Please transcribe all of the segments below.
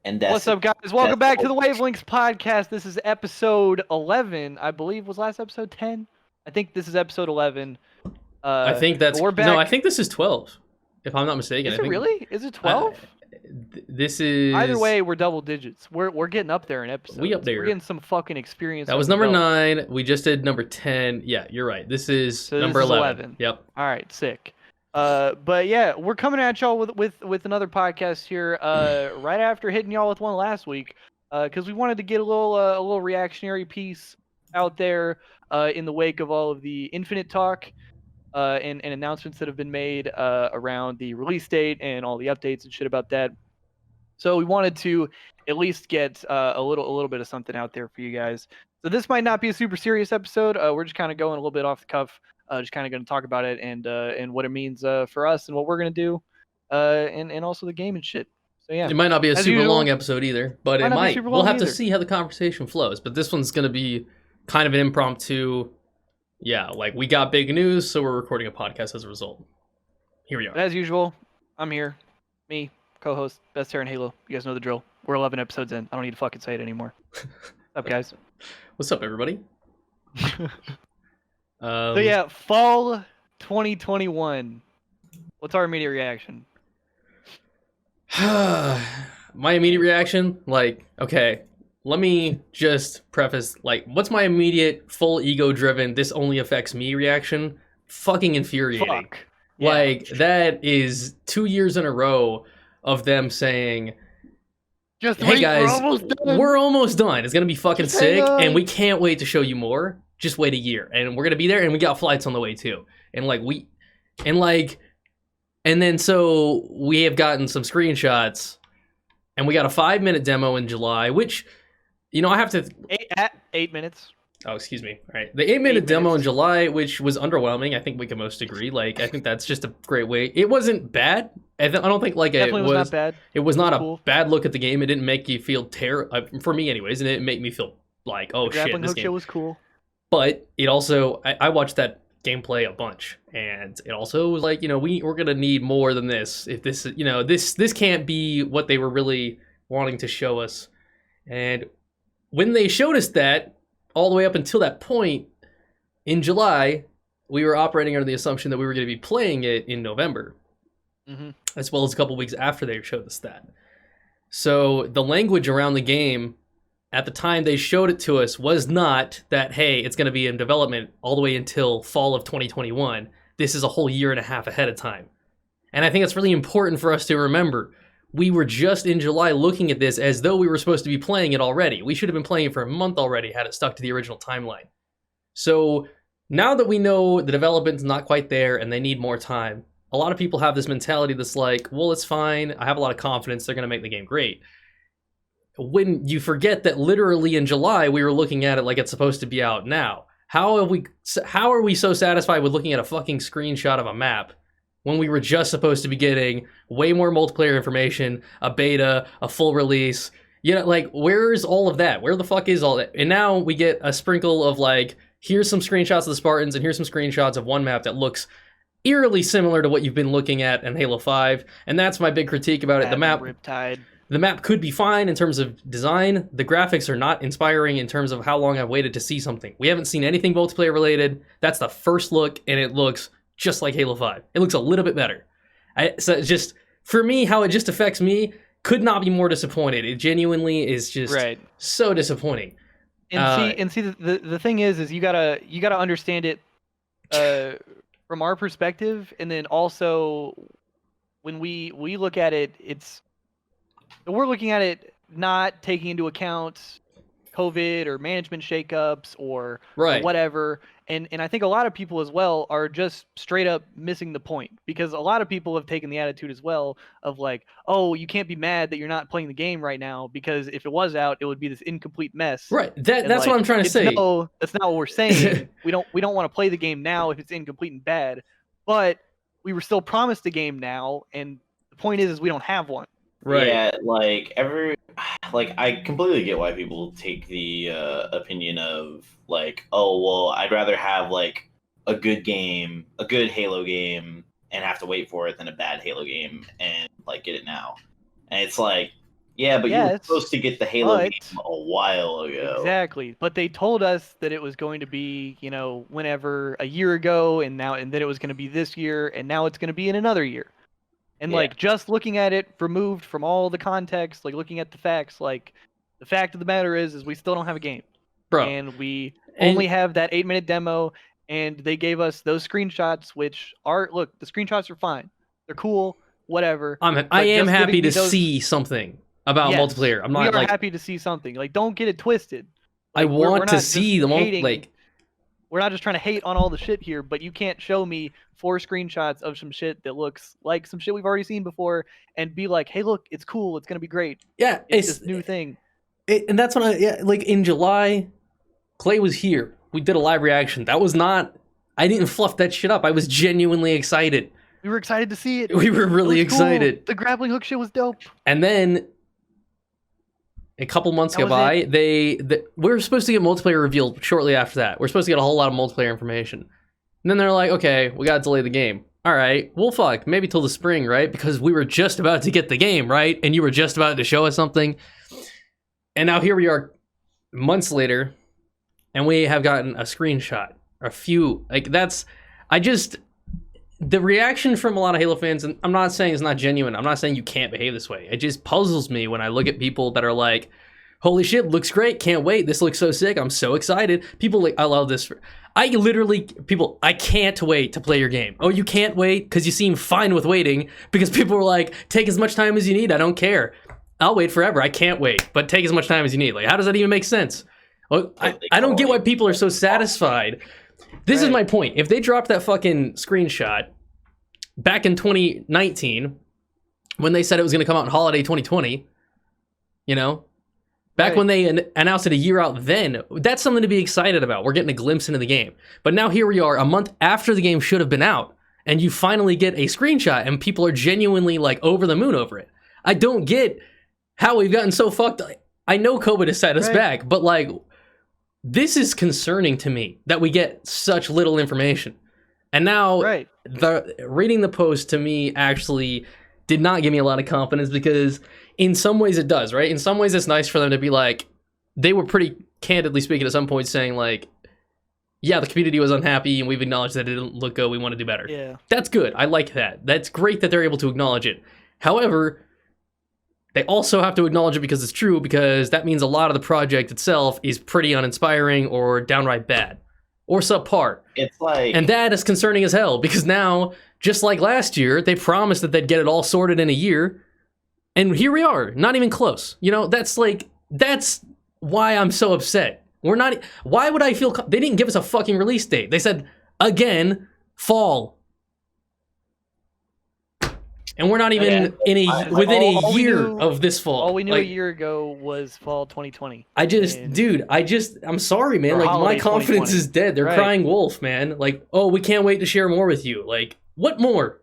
And that's What's up, guys? Welcome back to the Wavelengths podcast. This is episode 11. I believe was last episode 10. I think this is episode 11. I think that's we're back. no. I think this is 12, if I'm not mistaken. Is it really? Is it 12? This is Either way, we're double digits. We're getting up there in episodes. We up there. We're getting some fucking experience. That was number 9. We just did number 10. Yeah, you're right. This is number 11. Yep. All right, sick. But yeah, we're coming at y'all with another podcast here. Right after hitting y'all with one last week, because we wanted to get a little reactionary piece out there, in the wake of all of the Infinite talk, and announcements that have been made around the release date and all the updates and shit about that. So we wanted to at least get a little bit of something out there for you guys. So this might not be a super serious episode. We're just kind of going a little bit off the cuff. Just kind of going to talk about it and what it means for us and what we're going to do, and also the game and shit. So yeah, it might not be a super long episode either, but it might. We'll have to see how the conversation flows. But this one's going to be kind of an impromptu. Yeah, like we got big news, so we're recording a podcast as a result. Here we are. As usual, I'm here. Me, co-host, best hair in Halo. You guys know the drill. We're 11 episodes in. I don't need to fucking say it anymore. What's up, guys? What's up, everybody? So yeah, fall 2021. What's our immediate reaction? My immediate reaction, like, okay, let me just preface, like, what's my immediate full ego-driven, this only affects me reaction? Fucking infuriating. Fuck. Yeah. Like, that is 2 years in a row of them saying, just hey wait, guys, we're almost done. It's gonna be fucking sick, and we can't wait to show you more. Just wait a year, and we're gonna be there, and we got flights on the way too. And then so we have gotten some screenshots, and we got a 5-minute demo in July, which, you know, I have to 8 minutes. Oh, excuse me. All right, the 8-minute demo in July, which was underwhelming. I think we can most agree. Like, I think that's just a great way. It wasn't bad. I don't think like Definitely was not bad. It was not a bad look at the game. It didn't make you feel for me, anyways, and it didn't make me feel like, oh shit, this game was cool. But it also, I watched that gameplay a bunch, and it also was like, you know, we're gonna need more than this. If this, you know, this can't be what they were really wanting to show us. And when they showed us that, all the way up until that point in July, we were operating under the assumption that we were going to be playing it in November, as well as a couple weeks after they showed us that. So the language around the game at the time they showed it to us was not that, hey, it's going to be in development all the way until fall of 2021. This is a whole year and a half ahead of time. And I think it's really important for us to remember. We were just in July looking at this as though we were supposed to be playing it already. We should have been playing it for a month already had it stuck to the original timeline. So now that we know the development's not quite there and they need more time, a lot of people have this mentality that's like, well, it's fine. I have a lot of confidence they're going to make the game great. When you forget that literally in July, we were looking at it like it's supposed to be out now. How are we so satisfied with looking at a fucking screenshot of a map when we were just supposed to be getting way more multiplayer information, a beta, a full release? You know, like, where's all of that? Where the fuck is all that? And now we get a sprinkle of, like, here's some screenshots of the Spartans, and here's some screenshots of one map that looks eerily similar to what you've been looking at in Halo 5. And that's my big critique about it. The map could be fine in terms of design. The graphics are not inspiring in terms of how long I've waited to see something. We haven't seen anything multiplayer related. That's the first look, and it looks just like Halo 5. It looks a little bit better. So just, for me, how it just affects me, could not be more disappointed. It genuinely is just so disappointing. And see, the thing is you gotta understand it from our perspective, and then also when we look at it, we're looking at it not taking into account COVID or management shakeups or whatever. And I think a lot of people as well are just straight up missing the point, because a lot of people have taken the attitude as well of like, oh, you can't be mad that you're not playing the game right now, because if it was out, it would be this incomplete mess. Right. That's what I'm trying to say. No, that's not what we're saying. we don't want to play the game now if it's incomplete and bad, but we were still promised a game now, and the point is we don't have one. Right. Yeah, I completely get why people take the opinion of like, oh, well, I'd rather have like a good game, a good Halo game, and have to wait for it than a bad Halo game and like get it now. And it's like, Yeah, but you were Yes, supposed to get the Halo but- game a while ago. Exactly. But they told us that it was going to be, whenever a year ago, and then it was going to be this year, and now it's going to be in another year. And Yeah. like just looking at it removed from all the context, like looking at the facts, like the fact of the matter is we still don't have a game. Bro. And we only have that 8-minute demo, and they gave us those screenshots, which the screenshots are fine. They're cool, whatever. I am just happy giving me to those- see something about Yes, multiplayer. I'm not we are like happy to see something. Like, don't get it twisted. I Like, we're want not to just see the hating- like We're not just trying to hate on all the shit here, but you can't show me 4 screenshots of some shit that looks like some shit we've already seen before and be like, hey, look, it's cool. It's going to be great. yeah, It's this new thing. and that's when like in July, Clay was here. We did a live reaction. That was not. I didn't fluff that shit up. I was genuinely excited. We were excited to see it. We were really It was cool. excited. The grappling hook shit was dope. And then a couple months That go was by. We were supposed to get multiplayer revealed shortly after that. We're supposed to get a whole lot of multiplayer information. And then they're like, okay, we gotta delay the game. All right, well, fuck, maybe till the spring, right? Because we were just about to get the game, right? And you were just about to show us something. And now here we are, months later, and we have gotten a screenshot, a few. Like the reaction from a lot of Halo fans, and I'm not saying it's not genuine. I'm not saying you can't behave this way. It just puzzles me when I look at people that are like, holy shit, looks great, can't wait, this looks so sick, I'm so excited. People like, I love this. I can't wait to play your game. Oh, you can't wait? Because you seem fine with waiting. Because people were like, take as much time as you need, I don't care. I'll wait forever, I can't wait. But take as much time as you need. Like, how does that even make sense? Well, I don't get why people are so satisfied. This is my point. If they dropped that fucking screenshot back in 2019, when they said it was going to come out in holiday 2020, back when they announced it a year out then, that's something to be excited about. We're getting a glimpse into the game. But now here we are, a month after the game should have been out, and you finally get a screenshot, and people are genuinely like over the moon over it. I don't get how we've gotten so fucked. I know COVID has set us back, but like, this is concerning to me that we get such little information. And now, reading the post to me actually did not give me a lot of confidence, because in some ways it does, right? In some ways it's nice for them to be like, they were pretty candidly speaking at some point saying like, yeah, the community was unhappy and we've acknowledged that it didn't look good, we want to do better. Yeah. That's good. I like that. That's great that they're able to acknowledge it. However, they also have to acknowledge it because it's true, because that means a lot of the project itself is pretty uninspiring or downright bad or subpar. It's like, and that is concerning as hell, because now, just like last year, they promised that they'd get it all sorted in a year, and here we are, not even close. That's why I'm so upset. Why would I feel, they didn't give us a fucking release date. They said, again, fall. And we're not even within a year of this fall. All we knew a year ago was fall 2020. I'm sorry, man. Like, my confidence is dead. They're crying wolf, man. Like, oh, we can't wait to share more with you. Like, what more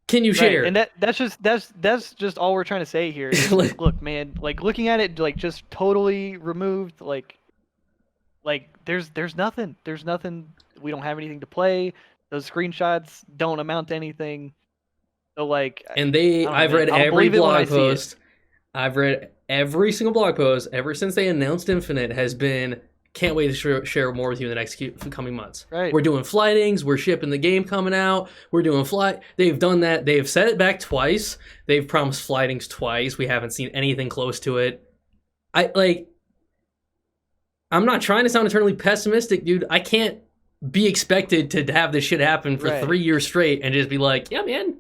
can you share? And that's just all we're trying to say here. Is, look, man, like looking at it, like just totally removed, like there's nothing. There's nothing. We don't have anything to play. Those screenshots don't amount to anything. So like, and I've read every blog post. I've read every single blog post ever since they announced Infinite has been, can't wait to share more with you in the next coming months. Right. We're doing flightings. We're shipping the game coming out. We're doing flight. They've done that. They've set it back twice. They've promised flightings twice. We haven't seen anything close to it. I'm not trying to sound eternally pessimistic, dude. I can't be expected to have this shit happen for 3 years straight and just be like, yeah, man.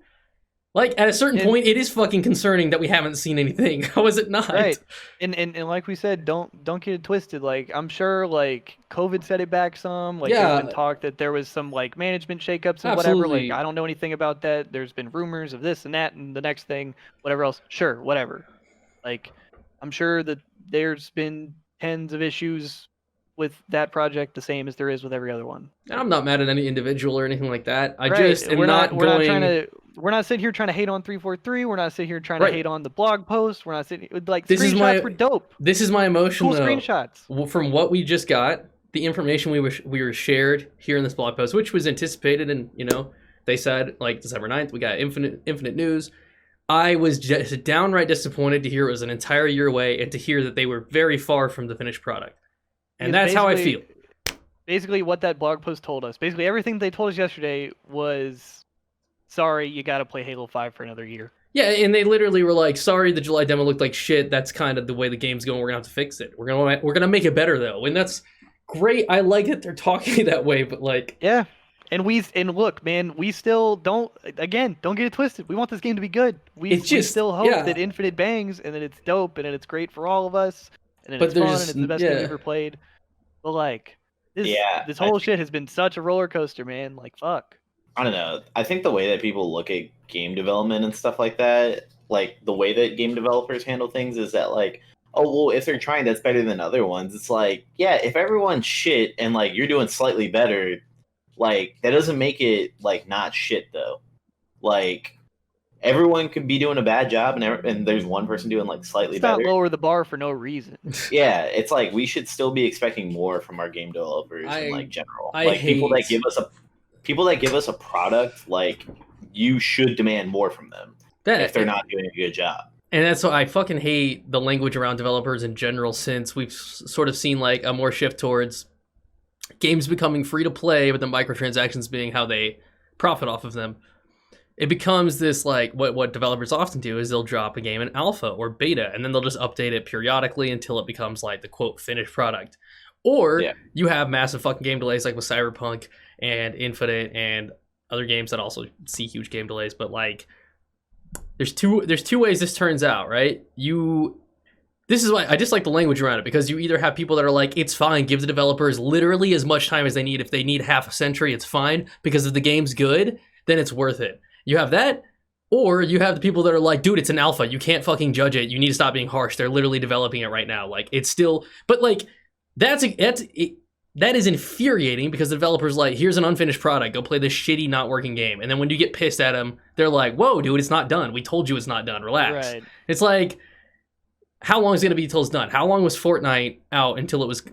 Like, at a certain point, it is fucking concerning that we haven't seen anything. How is it not? Right. And like we said, don't get it twisted. Like, I'm sure, like, COVID set it back some. Like, there's been talk that there was some, like, management shakeups and whatever. Like, I don't know anything about that. There's been rumors of this and that and the next thing, whatever else. Sure, whatever. Like, I'm sure that there's been tens of issues with that project, the same as there is with every other one. And I'm not mad at any individual or anything like that. I just am not going... We're not sitting here trying to hate on 343. We're not sitting here trying to hate on the blog post. We're not sitting like, screenshots were dope. This is my emotion, cool though. Screenshots. From what we just got, the information we were shared here in this blog post, which was anticipated, and they said like December 9th, we got infinite news. I was just downright disappointed to hear it was an entire year away and to hear that they were very far from the finished product. And Because that's how I feel. Basically, what that blog post told us, basically everything they told us yesterday was, sorry, you got to play Halo 5 for another year. Yeah, and they literally were like, sorry, the July demo looked like shit. That's kind of the way the game's going. We're going to have to fix it. We're gonna make it better, though. And that's great. I like that they're talking that way, but like... Yeah. And look, man, we still don't get it twisted. We want this game to be good. We still hope that Infinite bangs and that it's dope and that it's great for all of us and that it's fun and it's the best game we've ever played. But like, this whole shit has been such a roller coaster, man. Like, fuck. I don't know. I think the way that people look at game development and stuff like that, like the way that game developers handle things is that like, oh, well, if they're trying, that's better than other ones. It's like, yeah, if everyone's shit and like you're doing slightly better, like that doesn't make it like not shit though. Like everyone could be doing a bad job and there's one person doing like slightly better. Not lower the bar for no reason. Yeah, it's like we should still be expecting more from our game developers in like general. People that give us a product, like you should demand more from them if they're not doing a good job. And that's why I fucking hate the language around developers in general, since we've sort of seen like a more shift towards games becoming free to play, but the microtransactions being how they profit off of them. It becomes this like what developers often do is they'll drop a game in alpha or beta, and then they'll just update it periodically until it becomes like the quote finished product. Or you have massive fucking game delays like with Cyberpunk and Infinite and other games that also see huge game delays. But like, there's two ways this turns out, right? This is why I just like the language around it, because you either have people that are like, it's fine, give the developers literally as much time as they need. If they need half a century, it's fine, because if the game's good, then it's worth it. You have that, or you have the people that are like, dude, it's an alpha, you can't fucking judge it, you need to stop being harsh, they're literally developing it right now. Like, it's still, but like, that is infuriating, because the developer's like, here's an unfinished product, go play this shitty not working game. And then when you get pissed at them, they're like, whoa, dude, it's not done, we told you it's not done, relax. Right. It's like, how long is it going to be until it's done? How long was Fortnite out until it was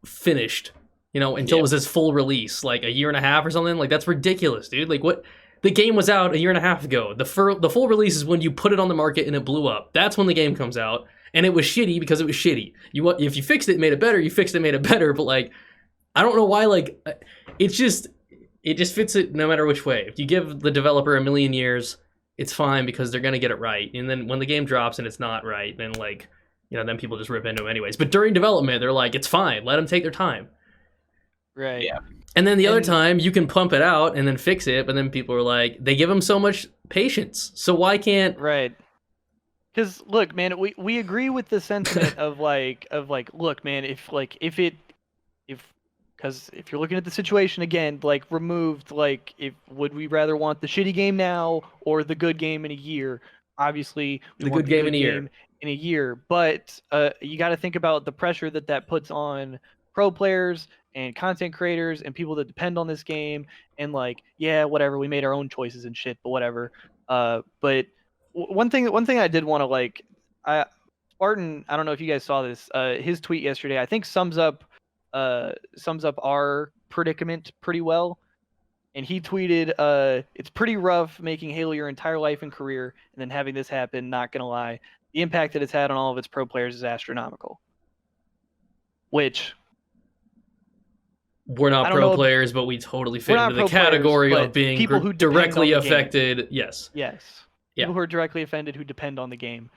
finished? You know, until it was its full release, like a year and a half or something? Like, that's ridiculous, dude. Like, what? The game was out a year and a half ago. The full release is when you put it on the market and it blew up. That's when the game comes out, and it was shitty because it was shitty. If you fixed it, made it better. You fixed it, made it better. But like, I don't know why. Like, it just fits it no matter which way. If you give the developer a million years, it's fine because they're gonna get it right. And then when the game drops and it's not right, then like, you know, then people just rip into them anyways. But during development, they're like, it's fine. Let them take their time. Right. Yeah. And then the other time, you can pump it out and then fix it, but then people are like, they give them so much patience. So why can't... Right. Because, look, man, we agree with the sentiment of look, man, because if you're looking at the situation again, like, removed, like, would we rather want the shitty game now or the good game in a year? Obviously, we want the good game in a year. But you got to think about the pressure that puts on pro players and content creators and people that depend on this game, and like, yeah, whatever, we made our own choices and shit, but whatever. But one thing I did want to Spartan, I don't know if you guys saw this, his tweet yesterday, I think sums up our predicament pretty well. And he tweeted, it's pretty rough making Halo your entire life and career and then having this happen, not gonna lie. The impact that it's had on all of its pro players is astronomical. Which, we're not pro players, but we totally fit into the category of being people who directly affected. Yes. People who are directly offended, who depend on the game,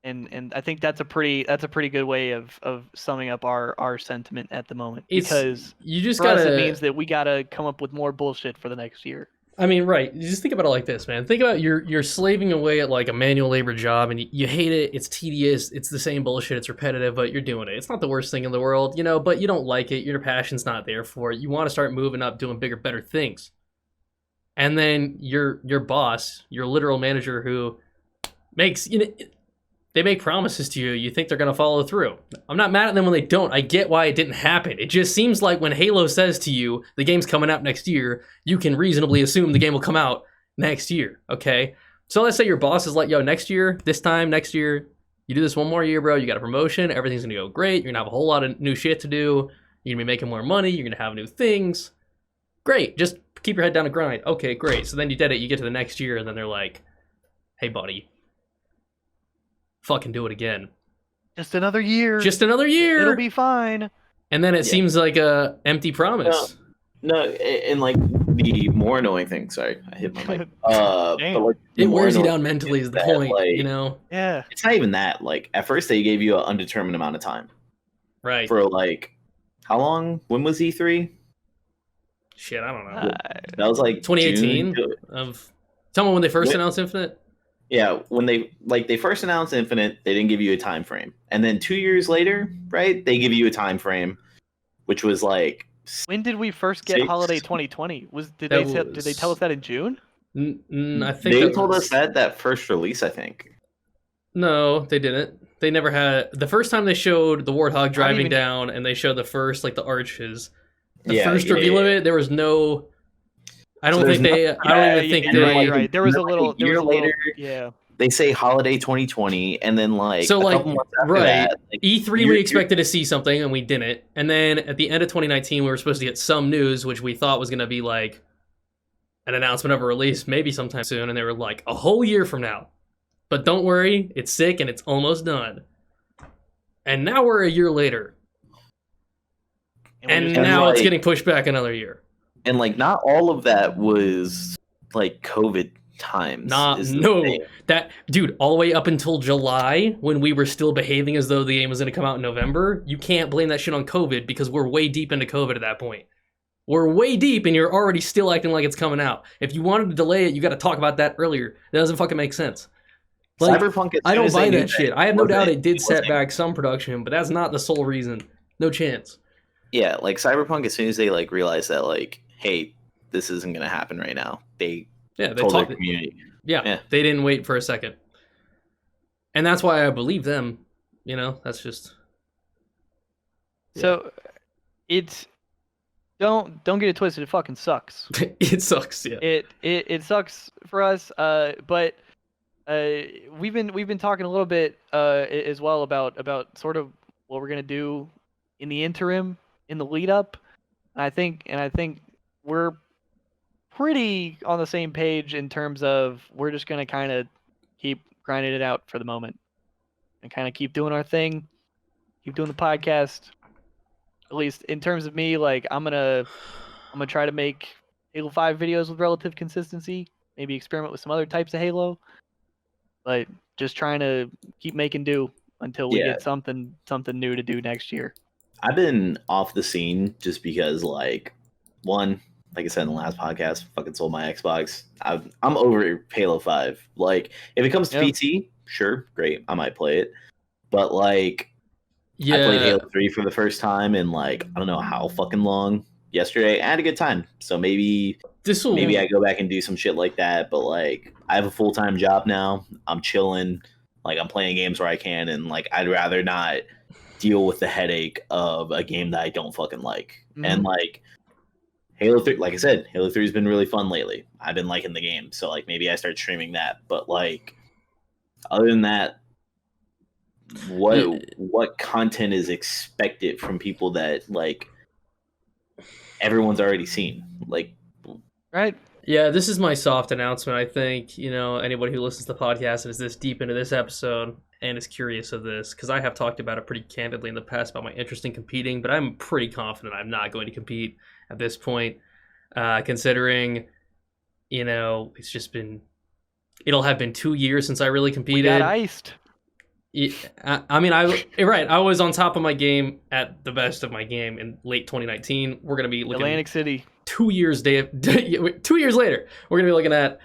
and I think that's a pretty good way of summing up our sentiment at the moment. Because you just for us, it means that we gotta come up with more bullshit for the next year. I mean, right. You just think about it like this, man. Think about you're slaving away at like a manual labor job, and you hate it. It's tedious. It's the same bullshit. It's repetitive, but you're doing it. It's not the worst thing in the world, you know, but you don't like it. Your passion's not there for it. You want to start moving up, doing bigger, better things. And then your boss, your literal manager who makes, you know, they make promises to you, you think they're going to follow through. I'm not mad at them when they don't. I get why it didn't happen. It just seems like when Halo says to you, the game's coming out next year, you can reasonably assume the game will come out next year, okay? So let's say your boss is like, yo, next year, this time, next year, you do this one more year, bro, you got a promotion, everything's going to go great, you're going to have a whole lot of new shit to do, you're going to be making more money, you're going to have new things. Great, just keep your head down and grind. Okay, great. So then you did it, you get to the next year, and then they're like, hey, buddy, fucking do it again. Just another year. Just another year. It'll be fine. And then it seems like a empty promise. No, and like the more annoying thing. Sorry, I hit my mic. But like, it wears you down mentally. Is the point? Like, you know? Yeah. It's not even that. Like at first, they gave you an undetermined amount of time. Right. For like, how long? When was E3? Shit, I don't know. That was like 2018. Tell me when they first announced Infinite. Yeah, when they first announced Infinite, they didn't give you a time frame, and then 2 years later, right? They give you a time frame, which was like. When did we first get Holiday 2020? Did they tell us that in June? I think they told us that first release. I think. No, they didn't. They never had the first time they showed the Warthog driving down, and they showed the first like the arches. The first reveal of it, there was no. I don't think they. I don't even think they. Right. There was a little. Year later, yeah. They say Holiday 2020, and then like so like right that, like, E3 we expected to see something and we didn't, and then at the end of 2019 we were supposed to get some news which we thought was going to be like an announcement of a release maybe sometime soon, and they were like a whole year from now, but don't worry, it's sick and it's almost done. And now we're a year later, and now it's getting pushed back another year. And like not all of that was like COVID times. That dude, all the way up until July when we were still behaving as though the game was going to come out in November, you can't blame that shit on COVID because we're way deep into COVID at that point. We're way deep and you're already still acting like it's coming out. If you wanted to delay it, you got to talk about that earlier. That doesn't fucking make sense. Like, Cyberpunk, I don't buy that shit. I have no doubt it did set back some production, but that's not the sole reason. No chance. Yeah, like Cyberpunk, as soon as they like realized that like, hey, this isn't going to happen right now, they told their community. Yeah, they didn't wait for a second. And that's why I believe them. You know, that's just... So, it's... Don't get it twisted, it fucking sucks. It sucks, yeah. It sucks for us, but we've been talking a little bit as well about sort of what we're going to do in the interim, in the lead up. I think we're pretty on the same page in terms of we're just going to kind of keep grinding it out for the moment and kind of keep doing our thing, keep doing the podcast. At least in terms of me, like I'm gonna try to make Halo 5 videos with relative consistency, maybe experiment with some other types of Halo, but just trying to keep making do until we get something new to do next year. I've been off the scene just because, like, one, like I said in the last podcast, fucking sold my Xbox. I'm over Halo 5. Like, if it comes to PC, sure, great, I might play it. But, like, I played Halo 3 for the first time in, like, I don't know how fucking long yesterday. I had a good time. So maybe I go back and do some shit like that. But, like, I have a full-time job now. I'm chilling. Like, I'm playing games where I can. And, like, I'd rather not deal with the headache of a game that I don't fucking like. Mm-hmm. And, like, Halo 3, like I said, Halo 3 has been really fun lately. I've been liking the game, so like maybe I start streaming that. But like, other than that, what content is expected from people that like everyone's already seen? Like, right? Yeah, this is my soft announcement. I think anybody who listens to the podcast and is this deep into this episode and is curious of this, because I have talked about it pretty candidly in the past about my interest in competing, but I'm pretty confident I'm not going to compete at this point, considering, it's just it'll have been 2 years since I really competed. We got iced. I was on top of my game at the best of my game in late 2019. We're going to be looking Atlantic City 2 years 2 years later. We're going to be looking at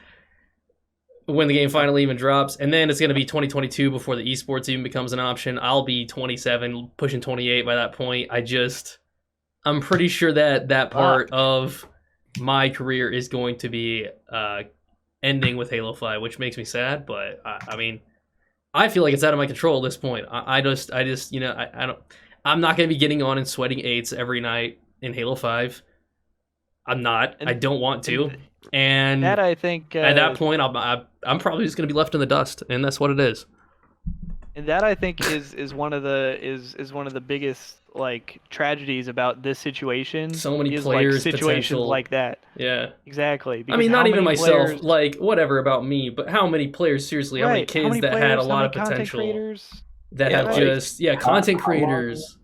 when the game finally even drops, and then it's going to be 2022 before the esports even becomes an option. I'll be 27, pushing 28 by that point. I'm pretty sure that part of my career is going to be ending with Halo 5, which makes me sad, but I feel like it's out of my control at this point. I'm not going to be getting on and sweating 8s every night in Halo 5. I'm not. I don't want to. And that, I think, at that point, I'm probably just going to be left in the dust, and that's what it is. And that, I think, is one of the biggest like tragedies about this situation. So many is players, like situations potential. like that. Yeah. Exactly. I because mean, how not even many myself. players- Like, whatever about me, but how many players? Seriously, how many right, kids that players, had a how lot many of content potential creators? that Yeah, have like, just content creators.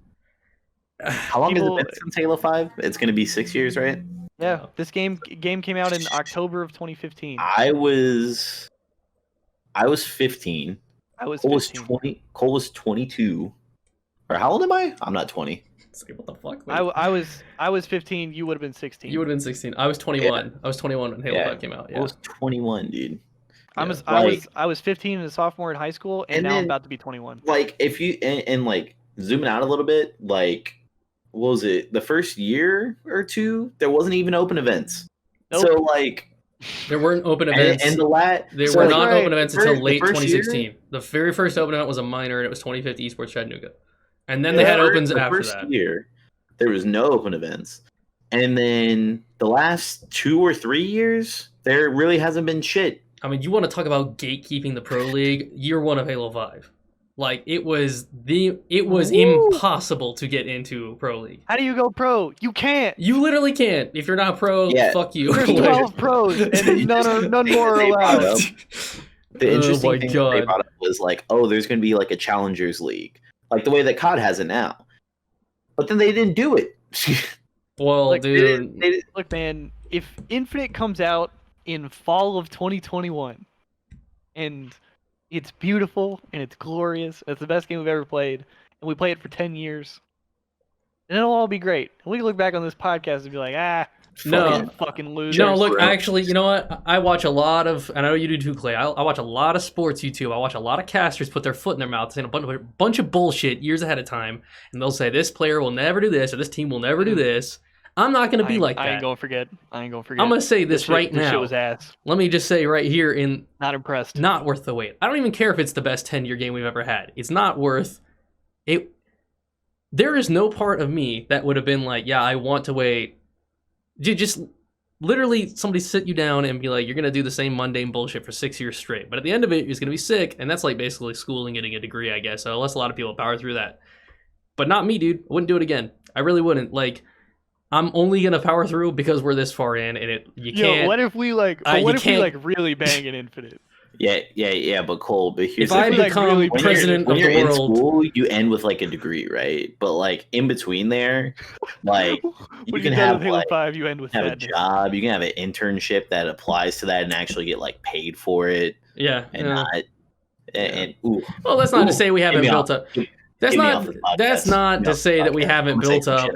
How long has it been since Halo 5? It's going to be 6 years, right? Yeah, this game came out in October of 2015. I was 15. I was Cole was 15. 20. Cole was 22. Or how old am I? I'm not 20. It's like, what the fuck? I was 15. You would have been 16. You would have been 16. I was 21. Yeah. I was 21 when Halo 5 came out. Yeah. I was 21, dude. I was 15 and a sophomore in high school, and now then, I'm about to be 21. Like, if you and like zooming out a little bit, like, what was it? The first year or two, there wasn't even open events. Nope. So like, there weren't open events. And the there were not open events until late the 2016. Year, the very first open event was a minor, and it was 2050 Esports Chattanooga. And then they had opens after that. The first year, there was no open events. And then the last 2 or 3 years, there really hasn't been shit. I mean, you want to talk about gatekeeping the Pro League? Year 1 of Halo 5. Like, it was impossible to get into Pro League. How do you go pro? You can't. You literally can't. If you're not pro, fuck you. There's 12 pros, and none more are allowed. The interesting thing they brought up was like, oh, there's going to be like a Challengers League. Like the way that COD has it now. But then they didn't do it. Well, like, dude. Look, man, if Infinite comes out in fall of 2021, and it's beautiful, and it's glorious, and it's the best game we've ever played, and we play it for 10 years, and it'll all be great. And we can look back on this podcast and be like, fucking losers. No, look, actually, you know what? I watch a lot of, and I know you do too, Clay. I watch a lot of sports YouTube. I watch a lot of casters put their foot in their mouth saying a bunch of bullshit years ahead of time, and they'll say this player will never do this or this team will never do this. I'm not gonna be like that. I ain't gonna forget. I'm gonna say this right now. This shit was ass. Let me just say right here, not impressed. Not worth the wait. I don't even care if it's the best 10-year game we've ever had. It's not worth it. There is no part of me that would have been like, yeah, I want to wait. Just literally somebody sit you down and be like, you're going to do the same mundane bullshit for 6 years straight. But at the end of it, you're going to be sick. And that's like basically school and getting a degree, I guess. So unless a lot of people power through that. But not me, dude. I wouldn't do it again. I really wouldn't. Like, I'm only going to power through because we're this far in. And you can't. Yo, what if we like, really bang an Infinite? Yeah, but Cole, but here's if I become like, president of the world, in school, you end with like a degree, right? But like in between there, like you can have Halo 5, you end with a job, you can have an internship that applies to that and actually get like paid for it. Yeah, well, that's not to say we haven't built up. That's not to say that we haven't built up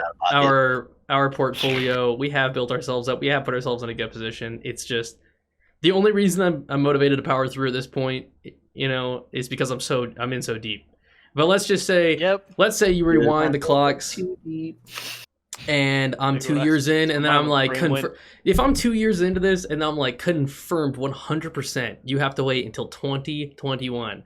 our portfolio. We have built ourselves up. We have put ourselves in a good position. It's just. The only reason I'm motivated to power through at this point, is because I'm in so deep. But let's just say, let's say you rewind the clocks, and I'm 2 years in, and then I'm like, if I'm 2 years into this, and I'm like confirmed 100%, you have to wait until 2021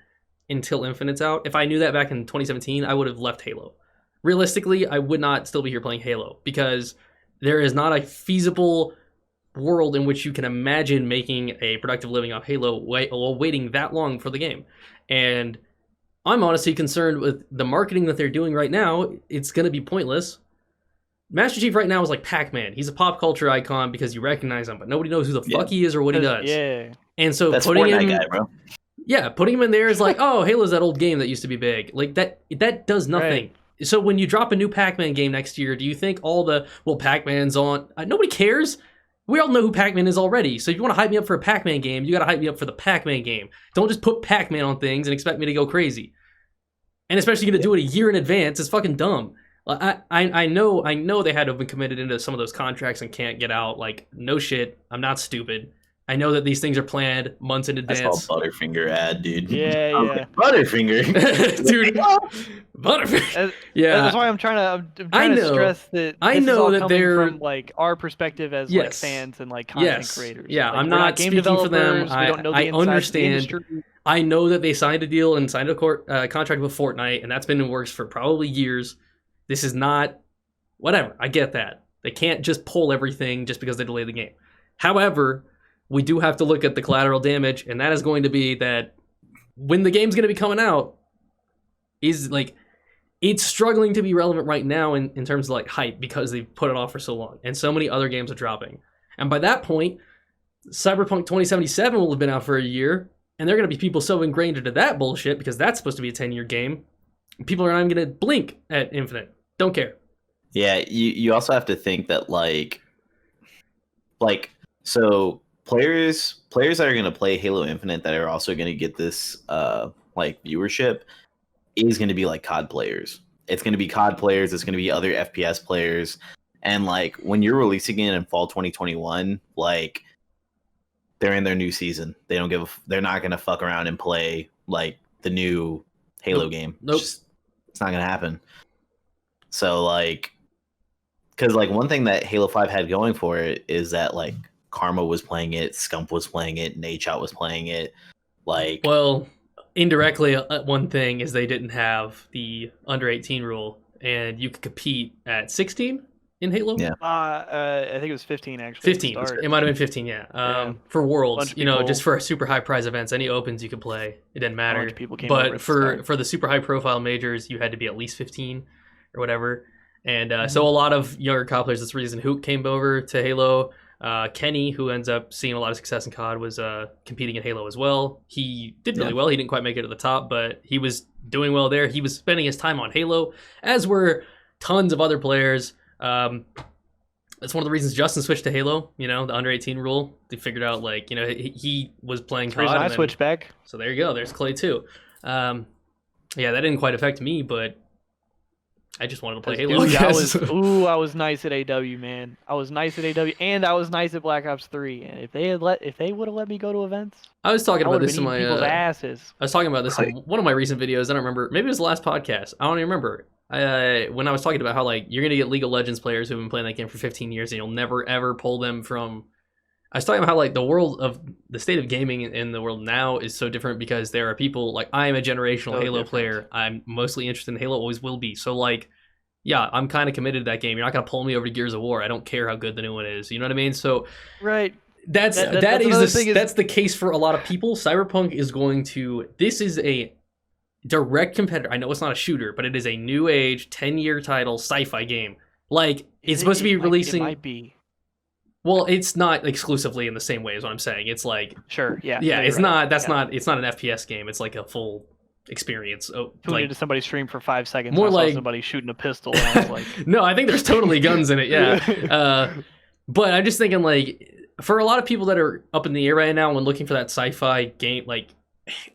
until Infinite's out. If I knew that back in 2017, I would have left Halo. Realistically, I would not still be here playing Halo because there is not a feasible world in which you can imagine making a productive living off Halo while waiting that long for the game. And I'm honestly concerned with the marketing that they're doing right now. It's going to be pointless. Master Chief right now is like Pac-Man. He's a pop culture icon because you recognize him, but nobody knows who the fuck he is or what he does. Yeah. And so that's putting Fortnite him, guy, bro. Yeah, putting him in there is like, oh, Halo's that old game that used to be big. Like that does nothing. Right. So when you drop a new Pac-Man game next year, do you think all Pac-Man's on? Nobody cares. We all know who Pac-Man is already, so if you want to hype me up for a Pac-Man game, you gotta hype me up for the Pac-Man game. Don't just put Pac-Man on things and expect me to go crazy. And especially you're gonna do it a year in advance, it's fucking dumb. I know they had to have been committed into some of those contracts and can't get out. Like, no shit, I'm not stupid. I know that these things are planned months in advance. That's all Butterfinger ad, dude. Yeah. Butterfinger. Dude. Butterfinger. Yeah. That's why I'm trying to stress that I know that they're from like our perspective as like fans and like content creators. Yeah, like, I'm not game speaking for them. We don't know the I understand. Of the I know that they signed a deal and signed a contract with Fortnite, and that's been in works for probably years. This is not whatever. I get that. They can't just pull everything just because they delay the game. However, we do have to look at the collateral damage, and that is going to be that when the game's going to be coming out, is like it's struggling to be relevant right now in terms of like hype because they've put it off for so long, and so many other games are dropping. And by that point, Cyberpunk 2077 will have been out for a year, and there are going to be people so ingrained into that bullshit because that's supposed to be a 10-year game. People are not even going to blink at Infinite. Don't care. Yeah, you also have to think that like so players that are going to play Halo Infinite that are also going to get this like viewership is going to be like COD players. It's going to be COD players. It's going to be other FPS players. And like when you're releasing it in fall 2021, like they're in their new season. They don't give. They're not going to fuck around and play like the new Halo game. Nope. It's not going to happen. So like, because like one thing that Halo 5 had going for it is that like Karma was playing it, Scump was playing it, Nadeshot was playing it. Like, well, indirectly, one thing is they didn't have the under 18 rule, and you could compete at 16 in Halo. Yeah. I think it was 15 actually. 15. It might have been 15. Yeah. For Worlds, just for super high prize events, any opens you could play. It didn't matter. But for the super high profile majors, you had to be at least 15 or whatever. And so a lot of younger COD players. That's the reason Hoot came over to Halo. Kenny, who ends up seeing a lot of success in COD, was competing in Halo as well. He did really well. He didn't quite make it to the top, but he was doing well there. He was spending his time on Halo, as were tons of other players. That's one of the reasons Justin switched to Halo. The under 18 rule. They figured out he was playing COD. I switched back. So there you go. There's Clay too. Yeah, that didn't quite affect me, but I just wanted to play Halo. Dude, I was nice at AW, man. I was nice at AW, and I was nice at Black Ops 3. And if they would have let me go to events, I was talking about this in my people's asses. I was talking about this in one of my recent videos. I don't remember. Maybe it was the last podcast. I don't even remember. When I was talking about how you're gonna get League of Legends players who've been playing that game for 15 years, and you'll never ever pull them from. I was talking about how the world of the state of gaming in the world now is so different because there are people I am a generational Halo player. I'm mostly interested in Halo, always will be. So yeah, I'm kind of committed to that game. You're not gonna pull me over to Gears of War. I don't care how good the new one is. You know what I mean? So right. That's the case for a lot of people. Cyberpunk is going to. This is a direct competitor. I know it's not a shooter, but it is a new age 10-year title sci-fi game. It's supposed to be releasing. It might be. Well, it's not exclusively in the same way as what I'm saying. It's sure, yeah. Yeah, it's right. not. It's not an FPS game. It's like a full experience. Tuned into somebody's stream for 5 seconds. More I saw somebody shooting a pistol. And I was like, no, I think there's totally guns in it. Yeah, but I'm just thinking for a lot of people that are up in the air right now when looking for that sci-fi game,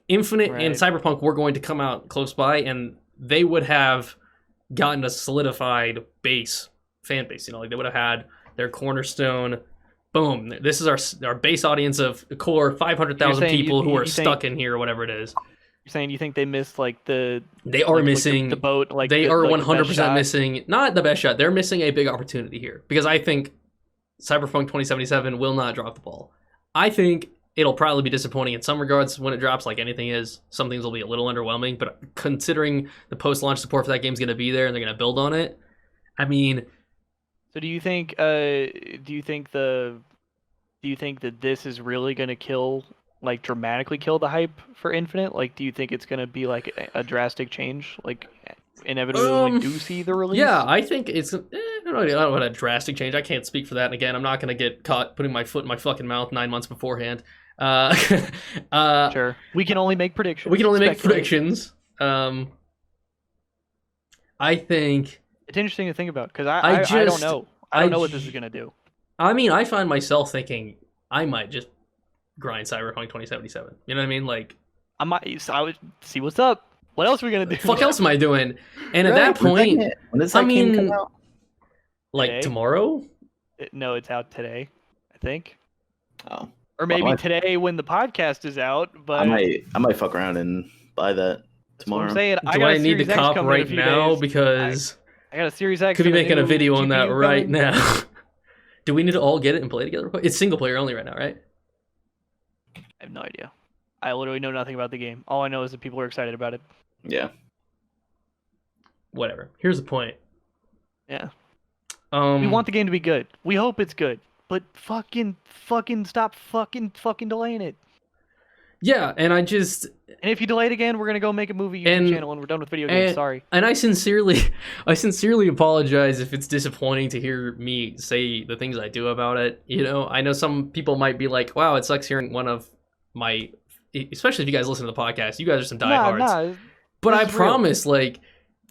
Infinite and Cyberpunk were going to come out close by, and they would have gotten a solidified fan base. They would have had their cornerstone. Boom! This is our base audience of core 500,000 people who are stuck in here or whatever it is. You're saying you think they missed the? They are missing the boat. They are 100% missing. Not the best shot. They're missing a big opportunity here because I think Cyberpunk 2077 will not drop the ball. I think it'll probably be disappointing in some regards when it drops, like anything is. Some things will be a little underwhelming, but considering the post-launch support for that game is going to be there and they're going to build on it, I mean. So do you think that this is really going to kill, dramatically kill the hype for Infinite? Do you think it's going to be a drastic change, inevitably when we do see the release? Yeah, I think it's. I don't know about a drastic change. I can't speak for that. And again, I'm not going to get caught putting my foot in my fucking mouth 9 months beforehand. Sure. We can only make predictions. I think it's interesting to think about because I don't know. I don't know what this is gonna do. I mean, I find myself thinking I might just grind Cyberpunk 2077. You know what I mean? I would see what's up. What else are we gonna do? Fuck else am I doing? And at that point, when does that game come out? Today? Tomorrow? No, it's out today, I think. Oh. Or maybe today when the podcast is out, but I might fuck around and buy that tomorrow. I'm saying, do I need to cop right now because I got a Series X. Could be making a video on that right now. Do we need to all get it and play together? It's single player only right now, right? I have no idea. I literally know nothing about the game. All I know is that people are excited about it. Yeah. Whatever. Here's the point. Yeah. We want the game to be good. We hope it's good. But fucking stop fucking delaying it. Yeah, and I just And if you delay it again, we're gonna go make a movie YouTube channel and we're done with video games. Sorry. And I sincerely apologize if it's disappointing to hear me say the things I do about it. You know, I know some people might be like, "Wow, it sucks hearing one of my," especially if you guys listen to the podcast. You guys are some diehards. Nah, but I promise, like,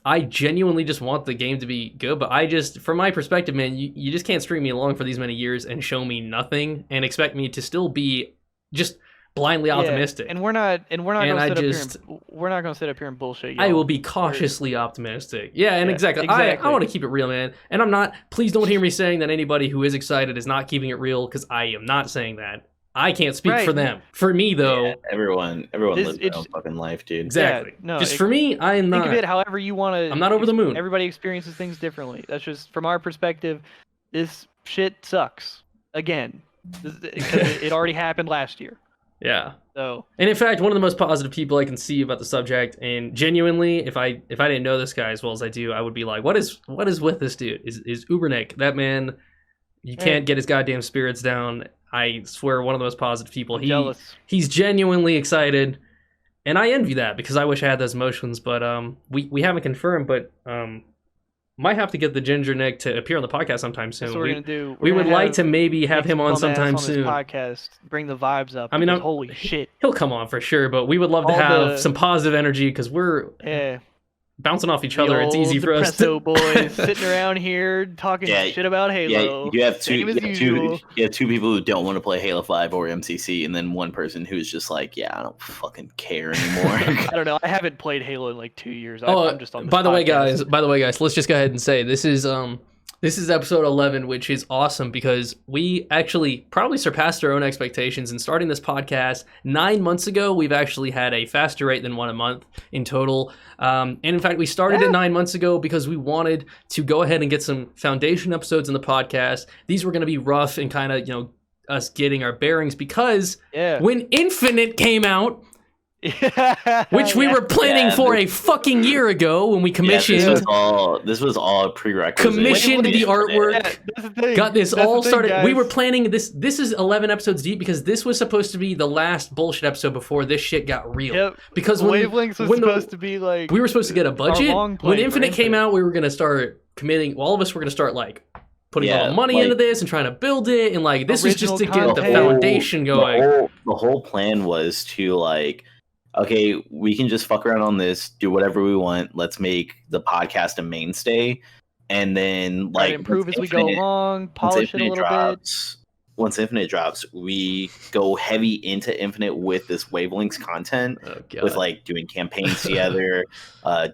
I genuinely just want the game to be good. But I just, from my perspective, man, you just can't string me along for these many years and show me nothing and expect me to still be just blindly optimistic. And we're not gonna sit up here and bullshit you. I will be cautiously optimistic. Yeah, and exactly. I want to keep it real, man. And I'm not, please don't hear me saying that anybody who is excited is not keeping it real, because I am not saying that. I can't speak for them. For me, though, everyone lives their own fucking life, dude. Exactly. Yeah, no, just for me, I am not. Think of it however you want to. I'm not over the moon. Everybody experiences things differently. That's just from our perspective. This shit sucks again because it already happened last year. Yeah. So. And in fact, one of the most positive people I can see about the subject, and genuinely, if I didn't know this guy as well as I do, I would be like, what is with this dude? Is Ubernick, that man? You can't get his goddamn spirits down. I swear, one of the most positive people. He's genuinely excited, and I envy that because I wish I had those emotions. But we haven't confirmed, but might have to get the Ginger Nick to appear on the podcast sometime soon. That's what we're gonna do. We would like to maybe have him on sometime soon. Podcast, bring the vibes up. I mean, holy shit, he'll come on for sure. But we would love to have some positive energy because we're bouncing off each other. It's easy for us to boys sitting around here talking shit about Halo. Yeah, you have two people who don't want to play Halo 5 or MCC, and then one person who's just like, yeah, I don't fucking care anymore. I don't know. I haven't played Halo in like 2 years. I'm just on this by the way, guys, let's just go ahead and say this is episode 11, which is awesome because we actually probably surpassed our own expectations. And starting this podcast 9 months ago, we've actually had a faster rate than one a month in total. And in fact, we started it 9 months ago because we wanted to go ahead and get some foundation episodes in the podcast. These were going to be rough and kind of, us getting our bearings because when Infinite came out, which we were planning for a fucking year ago when we commissioned. This was all prerequisite. Commissioned the artwork. Got this all started. Guys. We were planning this. This is 11 episodes deep because this was supposed to be the last bullshit episode before this shit got real. Yep. Because Wavelengths was supposed to be like we were supposed to get a budget. When Infinite came out, we were gonna start committing. All of us were gonna start putting all the money into this and trying to build it, and this was just to get the foundation going. The whole plan was to okay, we can just fuck around on this, do whatever we want. Let's make the podcast a mainstay, and then improve as we go along, polish it a little bit. Once Infinite drops, we go heavy into Infinite with this Wavelengths content, with doing campaigns together,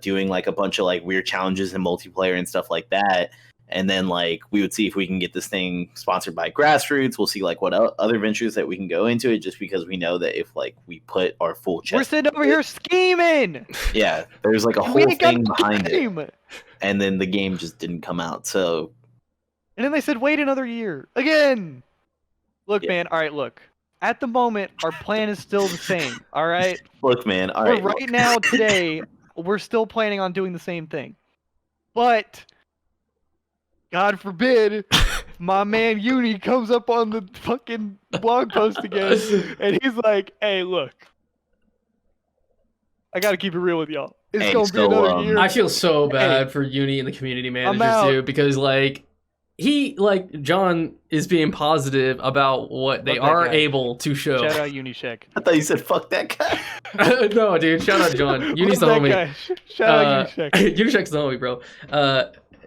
doing a bunch of weird challenges and multiplayer and stuff like that. And then we would see if we can get this thing sponsored by Grassroots. We'll see what other ventures that we can go into it, just because we know that if we put our full chest, we're sitting over here scheming. Yeah, there's a whole thing behind it, and then the game just didn't come out. So, and then they said wait another year again. Look, man. All right, look. At the moment, our plan is still the same. All right. Look, man. All right. Right now, today, we're still planning on doing the same thing, but. God forbid, my man Uni comes up on the fucking blog post again, and he's like, "Hey, look, I gotta keep it real with y'all. It's gonna be another year." I feel so bad for Uni and the community managers, dude, because John is being positive about what they are able to show. Shout out Unishek. I thought you said fuck that guy. No, dude, shout out John. Uni's the homie. Shout out Unishek. Unishek's the homie, bro.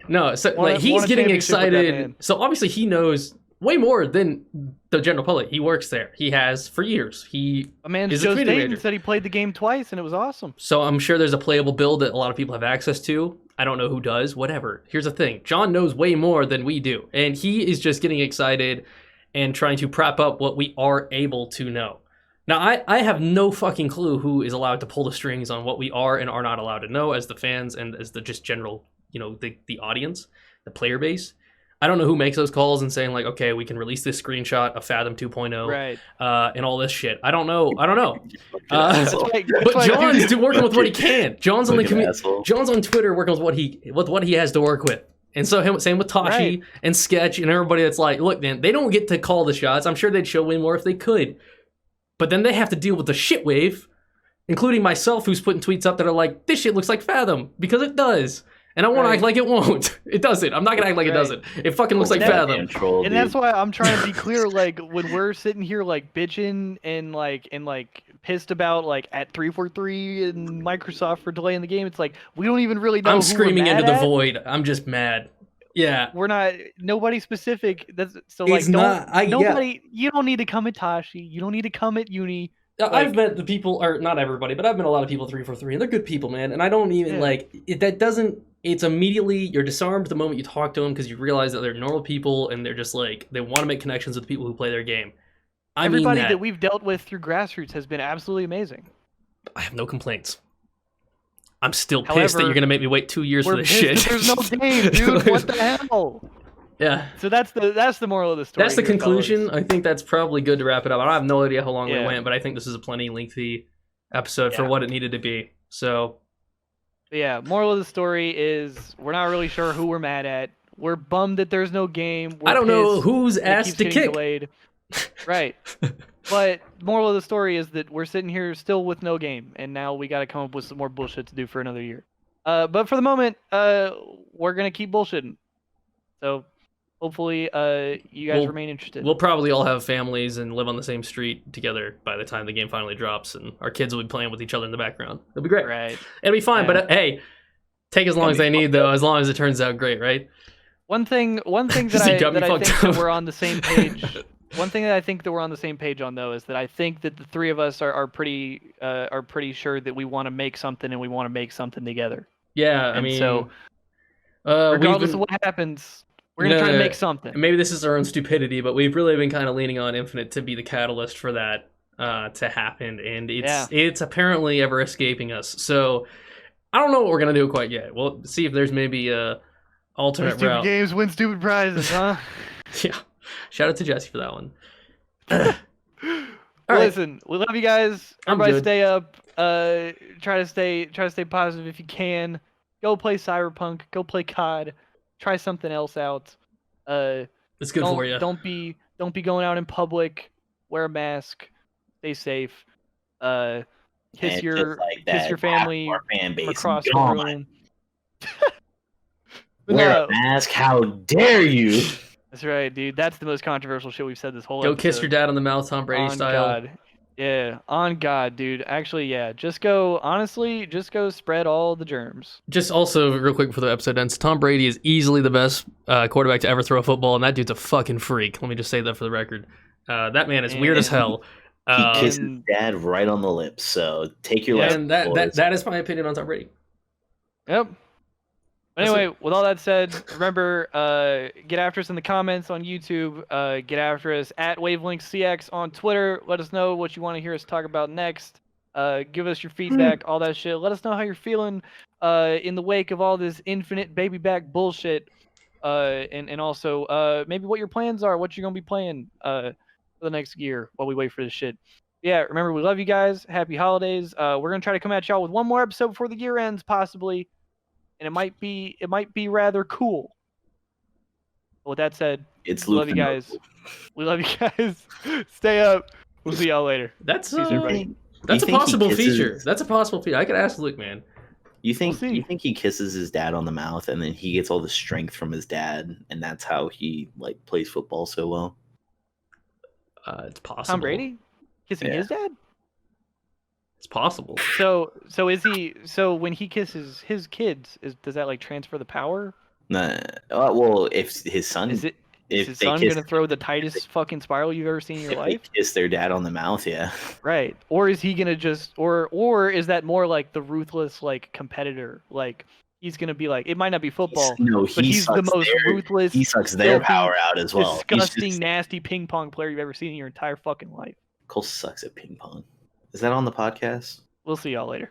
No, so he's getting excited. So obviously he knows way more than the general public. He works there. He has for years. A man Joe Staten said he played the game twice and it was awesome. So I'm sure there's a playable build that a lot of people have access to. I don't know who does. Whatever. Here's the thing: John knows way more than we do, and he is just getting excited and trying to prop up what we are able to know. Now, I have no fucking clue who is allowed to pull the strings on what we are and are not allowed to know as the fans and as the just general. The audience, the player base. I don't know who makes those calls and saying okay, we can release this screenshot of Fathom 2.0, right? And all this shit. I don't know. But John's working with what he can. John's on John's on Twitter working with what he has to work with. And so same with Tashi and Sketch and everybody that's look, man, they don't get to call the shots. I'm sure they'd show way more if they could. but then they have to deal with the shit wave, including myself, who's putting tweets up that are like, this shit looks like Fathom, because it does. And I want to act like it won't. It doesn't. I'm not going to act like it doesn't. It fucking looks like Fathom. And that's why I'm trying to be clear, like, when we're sitting here, like, bitching and pissed about, like, at 343 and Microsoft for delaying the game, it's like, we don't even really know I'm who screaming we're mad into the at. void. I'm just mad. Yeah. We're not, nobody specific. So, It's like, nobody, you don't need to come at Tashi. You don't need to come at Uni. I've met the people, or not everybody, but I've met a lot of people 343, and they're good people, man. And I don't even, that doesn't, it's immediately, you're disarmed the moment you talk to them because you realize that they're normal people and they're just like, they want to make connections with the people who play their game. Everybody that we've dealt with through Grassroots has been absolutely amazing. I have no complaints. I'm still pissed that you're going to make me wait 2 years for this shit. There's no game, dude. What the hell? Yeah. So that's the moral of the story. That's the conclusion. Fellas. I think that's probably good to wrap it up. I have no idea how long we went, but I think this is a plenty lengthy episode for what it needed to be. So, yeah, moral of the story is we're not really sure who we're mad at. We're bummed that there's no game. I don't know who's asked to kick. Delayed. Right. But moral of the story is that we're sitting here still with no game, and now we got to come up with some more bullshit to do for another year. But for the moment, we're gonna keep bullshitting. So. Hopefully, you guys remain interested. We'll probably all have families and live on the same street together by the time the game finally drops, and our kids will be playing with each other in the background. It'll be great. Right. It'll be fine, but hey, take as long as they need, though, as long as it turns out great, right? One thing that I think that we're on the same page. One thing that I think that we're on the same page on, though, is that I think that the three of us are pretty sure that we want to make something and we want to make something together. Yeah, I mean, so regardless of what happens. We're going to try to make something. Maybe this is our own stupidity, but we've really been kind of leaning on Infinite to be the catalyst for that to happen, and it's apparently ever escaping us. So I don't know what we're going to do quite yet. We'll see if there's maybe a alternate route. Stupid games win stupid prizes, huh? Yeah. Shout out to Jesse for that one. Listen, we love you guys. Everybody stay up. Try to stay positive if you can. Go play Cyberpunk. Go play COD. Try something else out. It's good for you. Don't be going out in public. Wear a mask. Stay safe. Kiss your family from across the room. Wear a mask. How dare you? That's right, dude. That's the most controversial shit we've said this whole episode. Go kiss your dad on the mouth, Tom Brady style. God. Yeah, on God, dude. Actually, yeah. Just go spread all the germs. Just also, real quick before the episode ends, Tom Brady is easily the best quarterback to ever throw a football, and that dude's a fucking freak. Let me just say that for the record. That man is weird as hell. He kissed his dad right on the lips, so take your and that is my opinion on Tom Brady. Yep. But anyway, with all that said, remember, get after us in the comments on YouTube. Get after us at WavelengthsCX on Twitter. Let us know what you want to hear us talk about next. Give us your feedback, all that shit. Let us know how you're feeling in the wake of all this Infinite baby back bullshit. And also maybe what your plans are, what you're going to be playing for the next year while we wait for this shit. Yeah, remember, we love you guys. Happy holidays. We're going to try to come at y'all with one more episode before the year ends, possibly. And it might be rather cool. But with that said, we love you guys. We love you guys. Stay up. We'll see y'all later. That's a possible feature. That's a possible feature. I could ask Luke, man. You think he kisses his dad on the mouth and then he gets all the strength from his dad, and that's how he plays football so well? It's possible. Tom Brady kissing his dad? It's possible. So is he? So when he kisses his kids, does that transfer the power? Nah. Well, if his son is his son gonna throw the tightest fucking spiral you've ever seen in your life? Kiss their dad on the mouth, yeah. Right. Or is he gonna just or is that more like the ruthless competitor? He's gonna be it might not be football, but he's the most ruthless. He sucks their power out as well. Disgusting, nasty ping pong player you've ever seen in your entire fucking life. Cole sucks at ping pong. Is that on the podcast? We'll see y'all later.